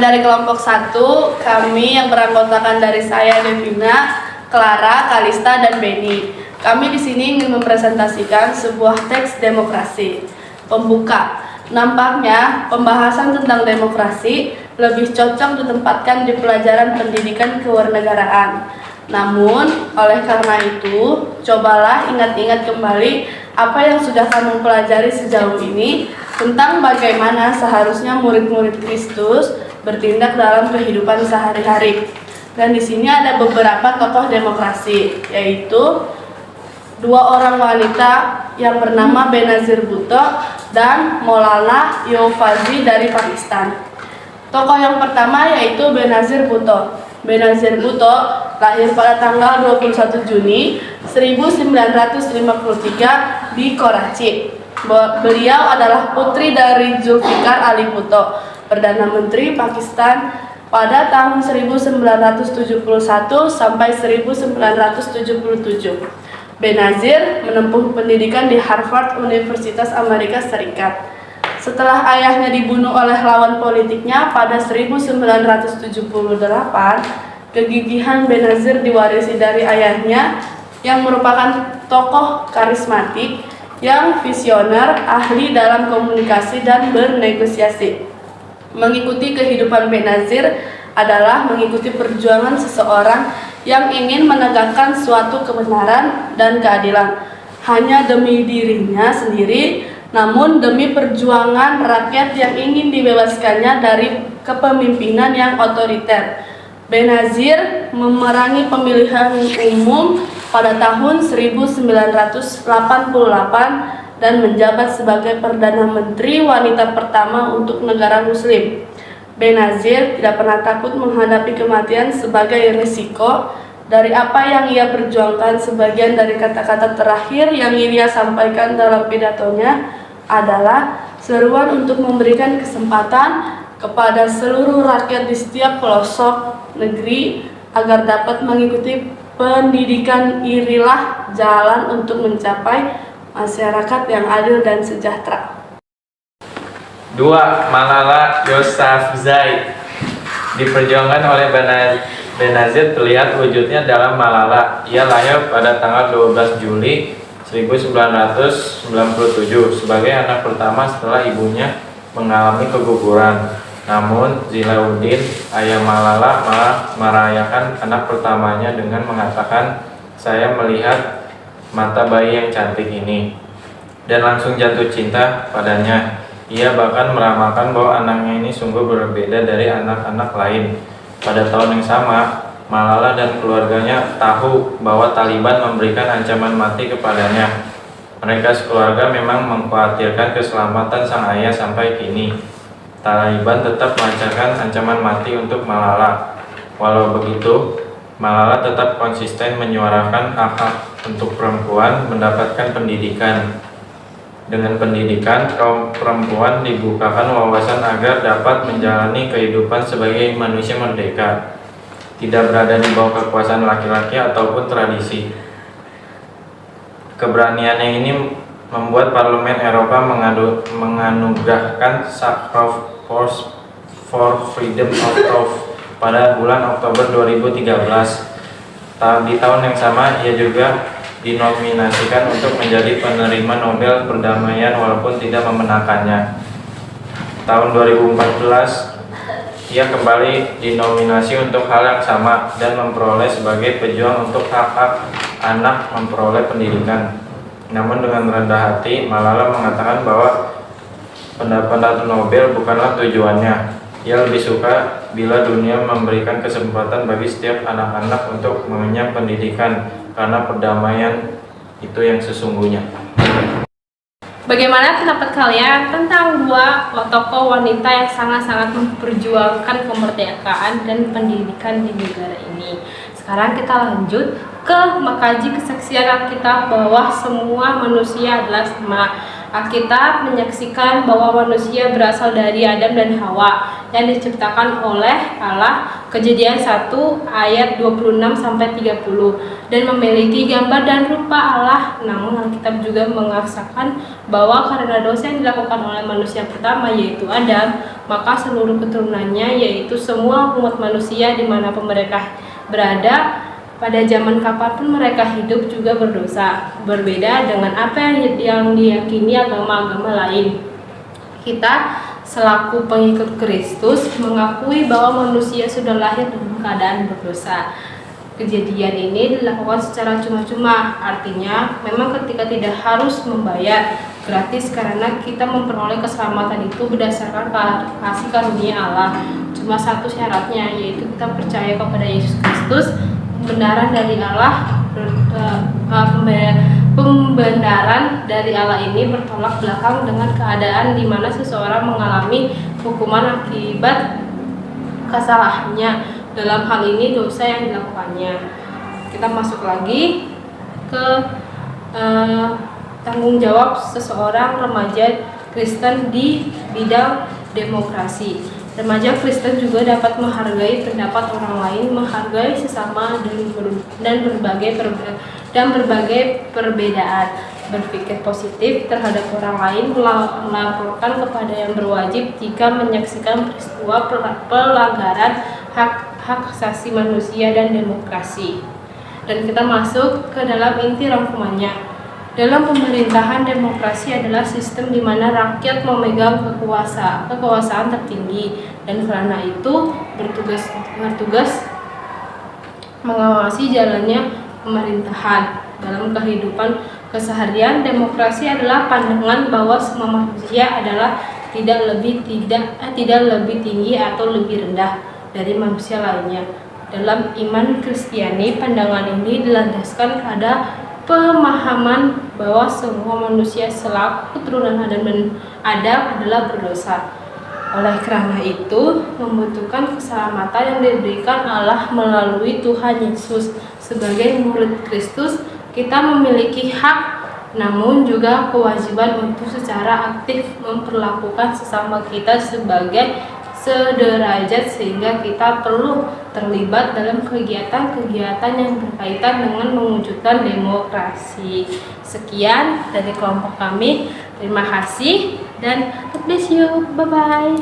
Dari kelompok 1, kami yang beranggotakan dari saya, Devina, Clara, Kalista, dan Beni. Kami di sini ingin mempresentasikan sebuah teks demokrasi. Pembuka. Nampaknya pembahasan tentang demokrasi lebih cocok ditempatkan di pelajaran pendidikan kewarganegaraan. Namun, oleh karena itu, cobalah ingat-ingat kembali apa yang sudah kamu pelajari sejauh ini tentang bagaimana seharusnya murid-murid Kristus bertindak dalam kehidupan sehari-hari. Dan di sini ada beberapa tokoh demokrasi, yaitu 2 orang wanita yang bernama Benazir Bhutto dan Maulana Yousafzai dari Pakistan. Tokoh yang pertama yaitu Benazir Bhutto. Benazir Bhutto lahir pada tanggal 21 Juni 1953 di Karachi. Beliau adalah putri dari Zulfikar Ali Bhutto, Perdana Menteri Pakistan pada tahun 1971 sampai 1977. Benazir menempuh pendidikan di Harvard Universitas Amerika Serikat. Setelah ayahnya dibunuh oleh lawan politiknya pada 1978, kegigihan Benazir diwarisi dari ayahnya yang merupakan tokoh karismatik yang visioner, ahli dalam komunikasi dan bernegosiasi. Mengikuti kehidupan Benazir adalah mengikuti perjuangan seseorang yang ingin menegakkan suatu kebenaran dan keadilan, hanya demi dirinya sendiri, namun demi perjuangan rakyat yang ingin dibebaskannya dari kepemimpinan yang otoriter. Benazir memerangi pemilihan umum pada tahun 1988 dan menjabat sebagai Perdana Menteri wanita pertama untuk negara Muslim. Benazir tidak pernah takut menghadapi kematian sebagai risiko. Dari apa yang ia perjuangkan, sebagian dari kata-kata terakhir yang ia sampaikan dalam pidatonya adalah seruan untuk memberikan kesempatan kepada seluruh rakyat di setiap pelosok negeri agar dapat mengikuti pendidikan. Irilah jalan untuk mencapai masyarakat yang adil dan sejahtera. 2. Malala Yousafzai. Diperjuangkan oleh Benazir terlihat wujudnya dalam Malala. Ia lahir pada tanggal 12 Juli 1997 sebagai anak pertama setelah ibunya mengalami keguguran. Namun Zilauddin, ayah Malala, malah merayakan anak pertamanya dengan mengatakan, "Saya melihat mata bayi yang cantik ini," dan langsung jatuh cinta padanya. Ia bahkan meramalkan bahwa anaknya ini sungguh berbeda dari anak-anak lain. Pada tahun yang sama, Malala dan keluarganya tahu bahwa Taliban memberikan ancaman mati kepadanya. Mereka sekeluarga memang mengkhawatirkan keselamatan sang ayah sampai kini. Taliban tetap melancarkan ancaman mati untuk Malala. Walau begitu, Malala tetap konsisten menyuarakan hak-hak untuk perempuan mendapatkan pendidikan. Dengan pendidikan, kaum perempuan dibukakan wawasan agar dapat menjalani kehidupan sebagai manusia merdeka, tidak berada di bawah kekuasaan laki-laki ataupun tradisi. Keberaniannya ini membuat Parlemen Eropa menganugerahkan Sakharov Prize for Freedom of pada bulan Oktober 2013. Di tahun yang sama, ia juga dinominasikan untuk menjadi penerima Nobel Perdamaian walaupun tidak memenangkannya. Tahun 2014, ia kembali dinominasi untuk hal yang sama dan memperoleh sebagai pejuang untuk hak-hak anak memperoleh pendidikan. Namun dengan rendah hati, Malala mengatakan bahwa pendapat Nobel bukanlah tujuannya. Ia lebih suka bila dunia memberikan kesempatan bagi setiap anak-anak untuk mengenyam pendidikan, karena perdamaian itu yang sesungguhnya. Bagaimana pendapat kalian tentang 2 tokoh wanita yang sangat-sangat memperjuangkan kemerdekaan dan pendidikan di negara ini? Sekarang kita lanjut ke mengkaji kesaksian Alkitab bahwa semua manusia adalah sama. Alkitab menyaksikan bahwa manusia berasal dari Adam dan Hawa yang diciptakan oleh Allah Kejadian 1 ayat 26-30 dan memiliki gambar dan rupa Allah. Namun Alkitab juga mengaksakan bahwa karena dosa yang dilakukan oleh manusia pertama yaitu Adam, maka seluruh keturunannya yaitu semua umat manusia dimanapun mereka berada pada zaman kapanpun mereka hidup juga berdosa. Berbeda dengan apa yang diyakini agama-agama lain. Kita selaku pengikut Kristus mengakui bahwa manusia sudah lahir dalam keadaan berdosa. Kejadian ini dilakukan secara cuma-cuma, artinya memang ketika tidak harus membayar, gratis karena kita memperoleh keselamatan itu berdasarkan kasih karunia Allah. Cuma satu syaratnya, yaitu kita percaya kepada Yesus Kristus, pembenaran dari Allah. Pembenaran dari Allah ini bertolak belakang dengan keadaan di mana seseorang mengalami hukuman akibat kesalahannya. Dalam hal ini dosa yang dilakukannya. Kita masuk lagi ke tanggung jawab seseorang remaja Kristen di bidang demokrasi. Remaja Kristen juga dapat menghargai pendapat orang lain, menghargai sesama dan berbagai perbedaan, berpikir positif terhadap orang lain, melaporkan kepada yang berwajib jika menyaksikan peristiwa pelanggaran hak asasi manusia dan demokrasi. Dan kita masuk ke dalam inti rangkumannya. Dalam pemerintahan, demokrasi adalah sistem di mana rakyat memegang kekuasaan tertinggi dan karena itu bertugas mengawasi jalannya pemerintahan. Dalam kehidupan keseharian, demokrasi adalah pandangan bahwa semua manusia adalah tidak lebih tinggi atau lebih rendah dari manusia lainnya. Dalam iman Kristiani, pandangan ini dilandaskan pada pemahaman bahwa semua manusia selaku keturunan Adam adalah berdosa. Oleh karena itu, membutuhkan keselamatan yang diberikan Allah melalui Tuhan Yesus. Sebagai murid Kristus, kita memiliki hak, namun juga kewajiban untuk secara aktif memperlakukan sesama kita sebagai sederajat, sehingga kita perlu terlibat dalam kegiatan-kegiatan yang berkaitan dengan mewujudkan demokrasi. Sekian dari kelompok kami. Terima kasih dan God bless you. Bye bye.